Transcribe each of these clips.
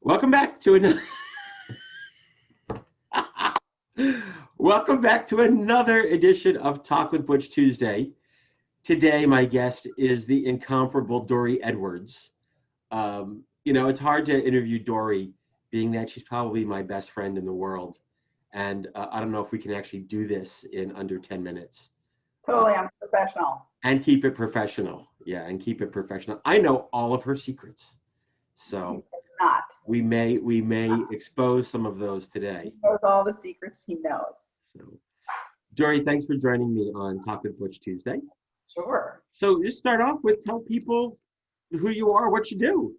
Welcome back to another Welcome back to another edition of Talk with Butch Tuesday. Today, my guest is the incomparable Dory Edwards. It's hard to interview Dory, being that she's probably my best friend in the world. And I don't know if we can actually do this in under 10 minutes. Totally, I'm professional. And keep it professional. Yeah, and keep it professional. I know all of her secrets. So Not. we may expose some of those today. He knows all the secrets he knows. So, Dory, thanks for joining me on Talk with Butch Tuesday. Sure. So just start off with tell people who you are, what you do.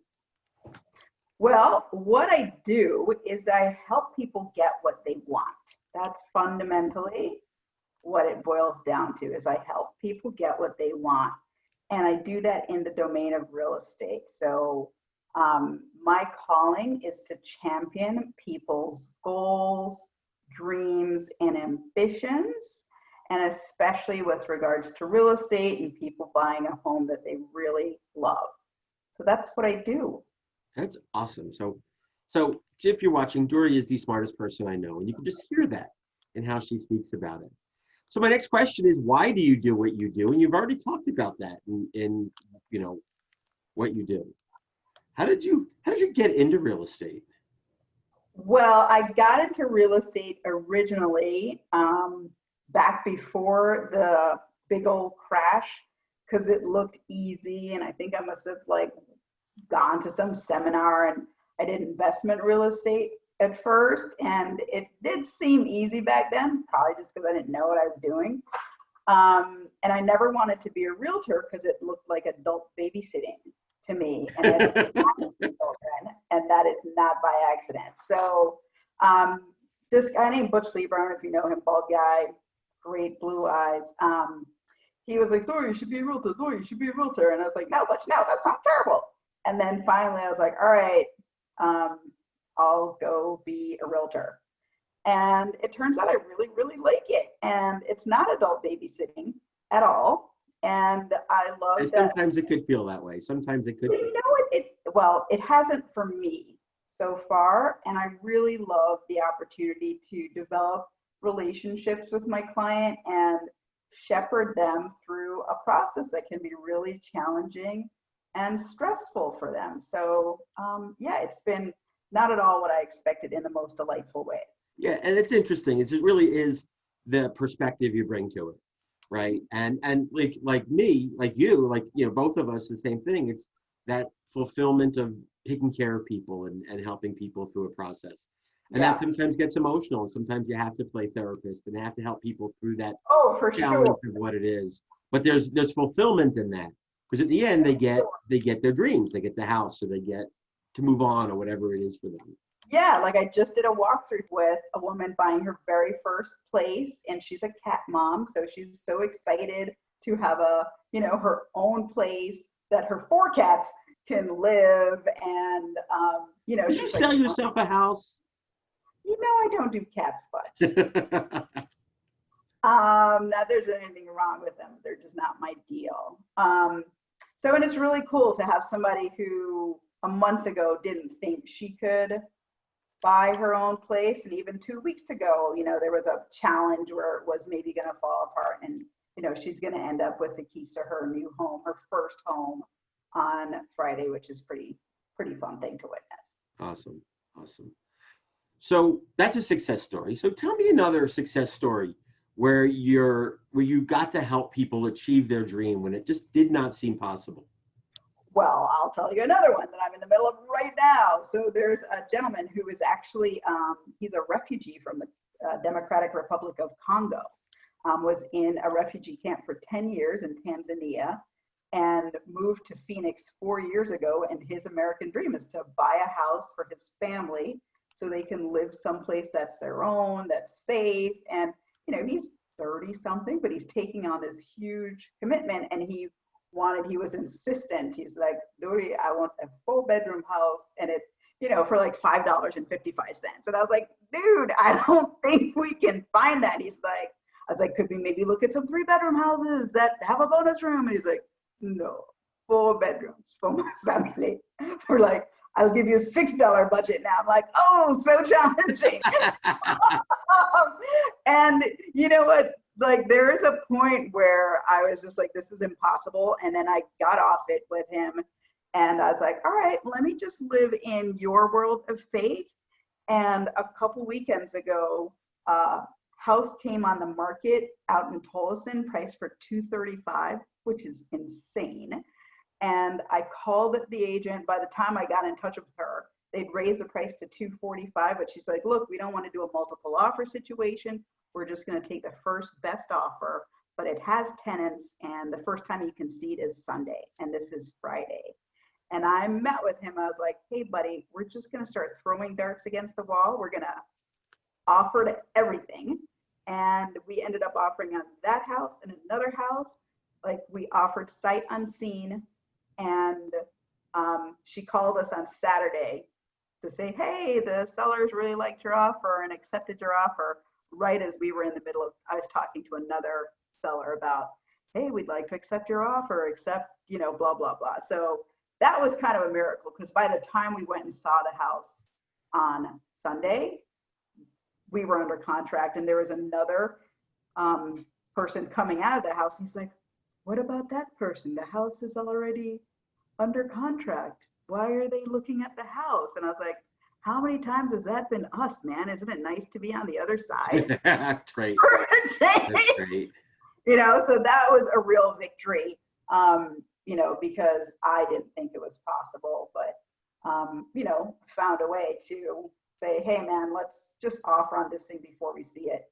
Well, what I do is I help people get what they want. That's fundamentally what it boils down to, is I help people get what they want. And I do that in the domain of real estate. So my calling is to champion people's goals, dreams, and ambitions, and especially with regards to real estate and people buying a home that they really love. So that's what I do. That's awesome. So if you're watching, Dory is the smartest person I know, and you can just hear that in how she speaks about it. So my next question is, why do you do what you do? And you've already talked about that in what you do. How did you get into real estate? Well, I got into real estate originally back before the big old crash, because it looked easy, and I think I must have gone to some seminar, and I did investment real estate at first, and it did seem easy back then, probably just because I didn't know what I was doing. And I never wanted to be a realtor because it looked like adult babysitting to me, and and that is not by accident. So this guy named Butch Tuesday, I don't know if you know him, bald guy, great blue eyes. He was like, Dory, you should be a realtor. Dory, you should be a realtor. And I was like, no, Butch, no, that sounds terrible. And then finally I was like, all right, I'll go be a realtor. And it turns out I really, really like it. And it's not adult babysitting at all. And I love and that. Sometimes it could feel that way. Sometimes it could. Well, it hasn't for me so far. And I really love the opportunity to develop relationships with my client and shepherd them through a process that can be really challenging and stressful for them. So it's been not at all what I expected in the most delightful ways. Yeah, and it's interesting. It really is the perspective you bring to it, right? And like me, like you, both of us, the same thing. It's that fulfillment of taking care of people and helping people through a process. And that sometimes gets emotional. And sometimes you have to play therapist and have to help people through that challenge of what it is. But there's fulfillment in that, because at the end they get their dreams. They get the house, or they get to move on, or whatever it is for them. Yeah, like I just did a walkthrough with a woman buying her very first place, and she's a cat mom, so she's so excited to have her own place that her 4 cats can live. And Did you sell yourself a house? I don't do cats much. Not there's anything wrong with them. They're just not my deal. And it's really cool to have somebody who a month ago didn't think she could buy her own place. And even 2 weeks ago, there was a challenge where it was maybe going to fall apart. And, she's going to end up with the keys to her new home, her first home, on Friday, which is pretty fun thing to witness. Awesome. So that's a success story. So tell me another success story where you got to help people achieve their dream when it just did not seem possible. Well, I'll tell you another one that I'm in the middle of right now. So there's a gentleman who is actually, he's a refugee from the Democratic Republic of Congo, was in a refugee camp for 10 years in Tanzania, and moved to Phoenix 4 years ago. And his American dream is to buy a house for his family so they can live someplace that's their own, that's safe. And, he's 30 something, but he's taking on this huge commitment, and he was insistent. He's like, Dory, I want a 4-bedroom house, and it, for like $5.55. And I was like, dude, I don't think we can find that. I was like, could we maybe look at some 3-bedroom houses that have a bonus room? And he's like, no, 4 bedrooms for my family for like I'll give you a $6 budget now. I'm like, oh, so challenging. And you know what? Like, there is a point where I was just like, this is impossible. And then I got off it with him. And I was like, all right, let me just live in your world of faith. And a couple weekends ago, house came on the market out in Tolleson, priced for $235, which is insane. And I called the agent. By the time I got in touch with her, they'd raised the price to $245, but she's like, look, we don't want to do a multiple offer situation. We're just going to take the first best offer, but it has tenants, and the first time you can see it is Sunday, and this is Friday. And I met with him. I was like, hey, buddy, we're just going to start throwing darts against the wall. We're going to offer to everything. And we ended up offering on that house and another house. Like, we offered sight unseen. And she called us on Saturday to say, hey, the sellers really liked your offer and accepted your offer, right as we were in the middle of, I was talking to another seller about, hey, we'd like to accept your offer, except, you know, blah, blah, blah. So that was kind of a miracle, because by the time we went and saw the house on Sunday, we were under contract, and there was another person coming out of the house. He's like, what about that person? The house is already under contract. Why are they looking at the house? And I was like, how many times has that been us, man? Isn't it nice to be on the other side? That's great. That's great. You know, so that was a real victory, you know, because I didn't think it was possible, but, you know, found a way to say, hey, man, let's just offer on this thing before we see it.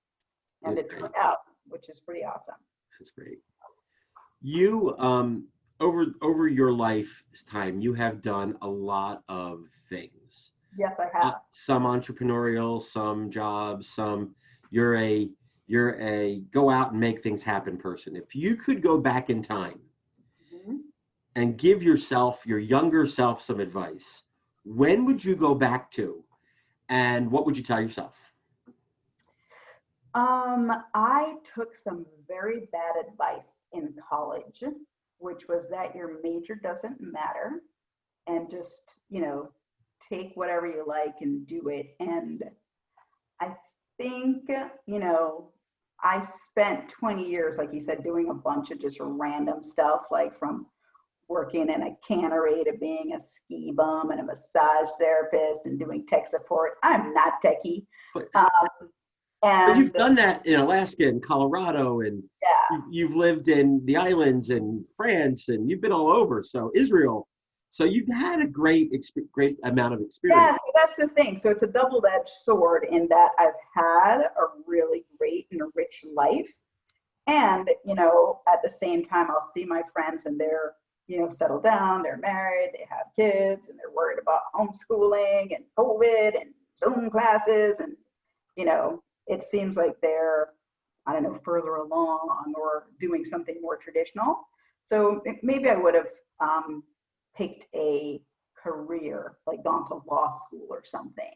And it turned out, which is pretty awesome. That's great. You, over your lifetime, you have done a lot of things. Yes, I have. Some entrepreneurial, some jobs, some you're a go out and make things happen person. If you could go back in time and give yourself, your younger self, some advice, when would you go back to, and what would you tell yourself? I took some very bad advice in college, which was that your major doesn't matter, and just, you know, take whatever you like and do it. And I think, you know, I spent 20 years, like you said, doing a bunch of just random stuff, like from working in a cannery to being a ski bum and a massage therapist and doing tech support. I'm not techie. But you've done that in Alaska and Colorado, and yeah, you've lived in the islands and France, and you've been all over. So Israel. So you've had a great amount of experience. Yeah, so that's the thing. So it's a double-edged sword in that I've had a really great and rich life. And, you know, at the same time, I'll see my friends and they're, you know, settled down, they're married, they have kids, and they're worried about homeschooling and COVID and Zoom classes. And, you know, it seems like they're, I don't know, further along on or doing something more traditional. So maybe I would have picked a career, like gone to law school or something,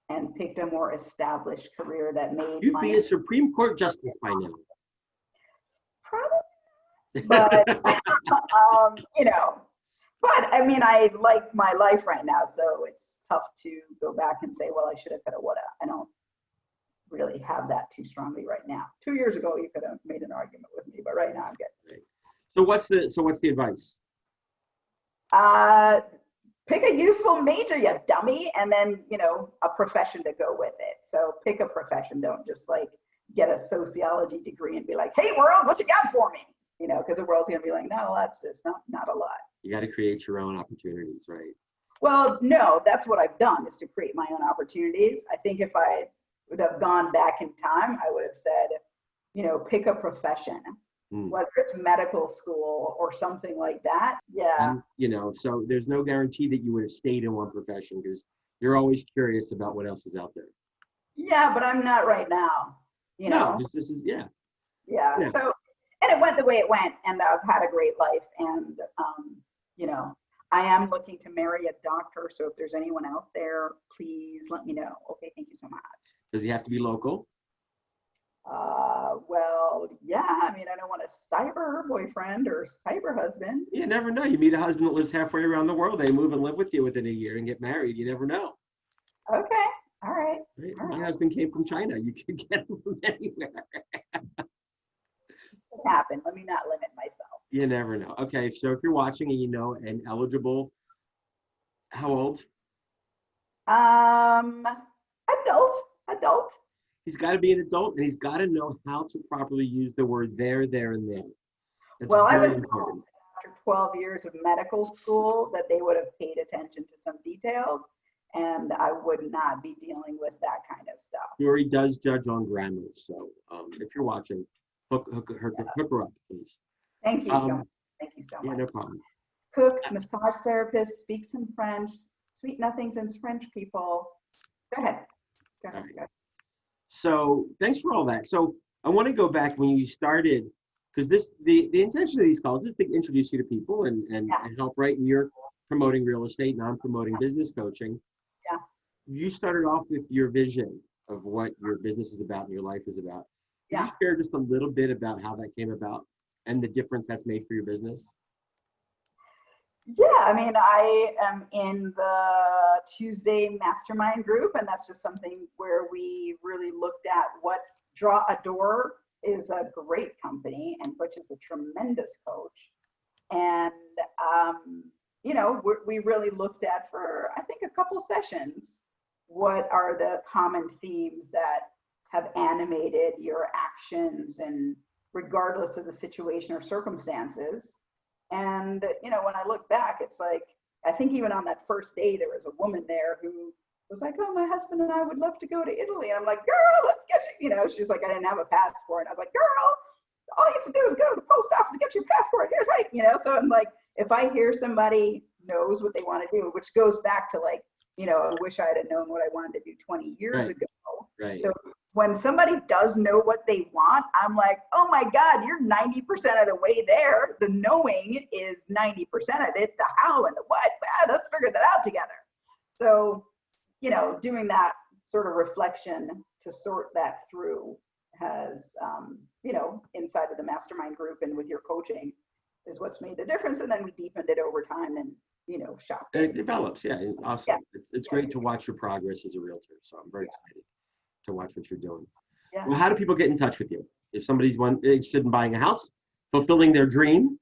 and picked a more established career that made You'd be a Supreme Court justice by now. Probably, but you know, but I mean, I like my life right now, so it's tough to go back and say, well, I should have, could have, would have. I don't really have that too strongly right now. 2 years ago, you could have made an argument with me, but right now I'm good. So what's the advice? Pick a useful major, you dummy, and then, you know, a profession to go with it. So pick a profession. Don't just like get a sociology degree and be like, hey, world, what you got for me? You know, because the world's going to be like, not a lot, sis, not a lot. You got to create your own opportunities, right? Well, no, that's what I've done, is to create my own opportunities. I think if I would have gone back in time, I would have said, you know, pick a profession. Whether it's medical school or something like that. Yeah. And, you know, so there's no guarantee that you would have stayed in one profession, because you're always curious about what else is out there. Yeah, but I'm not right now. You know. This is yeah. So, and it went the way it went, and I've had a great life. And you know, I am looking to marry a doctor. So if there's anyone out there, please let me know. Okay, thank you so much. Does he have to be local? Well, well, yeah, I mean, I don't want a cyber boyfriend or cyber husband. You never know. You meet a husband that lives halfway around the world. They move and live with you within a year and get married. You never know. Okay. All right. Right? All My right. husband came from China. You could get him from anywhere. It happened. Let me not limit myself. You never know. Okay, so if you're watching and you know an eligible, how old? Adult. He's got to be an adult and he's got to know how to properly use the word there, and there. That's Well, I very was important. told after 12 years of medical school that they would have paid attention to some details, and I would not be dealing with that kind of stuff. Dory does judge on grammar, so if you're watching, hook her up, please. Thank you so much. Thank you so Yeah, much. no problem. Cook, massage therapist, speaks in French, sweet nothings in French people. Go ahead. Go ahead. All right. So thanks for all that. So I want to go back when you started, because the intention of these calls is to introduce you to people and help, right? And you're promoting real estate and I'm promoting business coaching. Yeah. You started off with your vision of what your business is about and your life is about. Could you share just a little bit about how that came about and the difference that's made for your business? Yeah, I mean, I am in the Tuesday mastermind group, and that's just something where we really looked at Draw a Door is a great company, and Butch is a tremendous coach. And, we really looked at for, I think, a couple sessions, what are the common themes that have animated your actions and regardless of the situation or circumstances. And, when I look back, it's like, I think even on that first day, there was a woman there who was like, oh, my husband and I would love to go to Italy. And I'm like, girl, let's get you, she's like, I didn't have a passport. And I was like, girl, all you have to do is go to the post office and get your passport. Here's how, so I'm like, if I hear somebody knows what they want to do, which goes back to like, I wish I had known what I wanted to do 20 years ago. Right. So when somebody does know what they want, I'm like, oh my God, you're 90% of the way there. The knowing is 90% of it, the how and the what. Let's figure that out together. So, doing that sort of reflection to sort that through has, inside of the mastermind group and with your coaching is what's made the difference. And then we deepened it over time and, shopped. It develops. Yeah. Awesome. Yeah. It's great to watch your progress as a realtor. So I'm very excited to watch what you're doing. Yeah. Well, how do people get in touch with you? If somebody's interested in buying a house, fulfilling their dream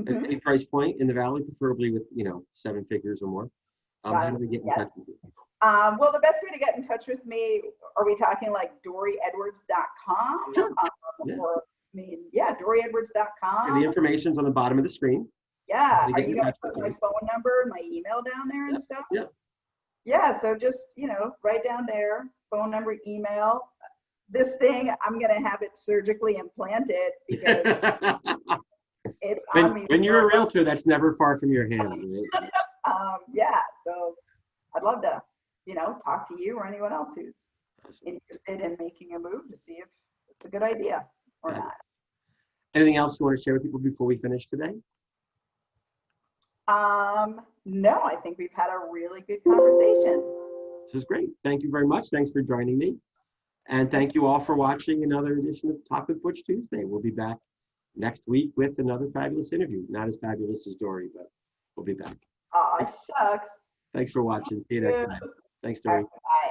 at any price point in the Valley, preferably with, 7 figures or more, how do they get in touch with you? Well, the best way to get in touch with me, are we talking like DoryEdwards.com? Sure. Or, DoryEdwards.com. And the information's on the bottom of the screen. Yeah. Are you going to put my phone number and my email down there and stuff? Yeah. Yeah. So just, write down there, phone number, email. This thing, I'm going to have it surgically implanted because it's on me. When you're a realtor, that's never far from your hand, right? Yeah. So I'd love to, talk to you or anyone else who's interested in making a move to see if it's a good idea or not. Anything else you want to share with people before we finish today? No, I think we've had a really good conversation. This is great. Thank you very much. Thanks for joining me. And thank you all for watching another edition of Talk with Butch Tuesday. We'll be back next week with another fabulous interview. Not as fabulous as Dory, but we'll be back. Aw, shucks. Thanks for watching. See you next time. Thanks, Dory. Bye.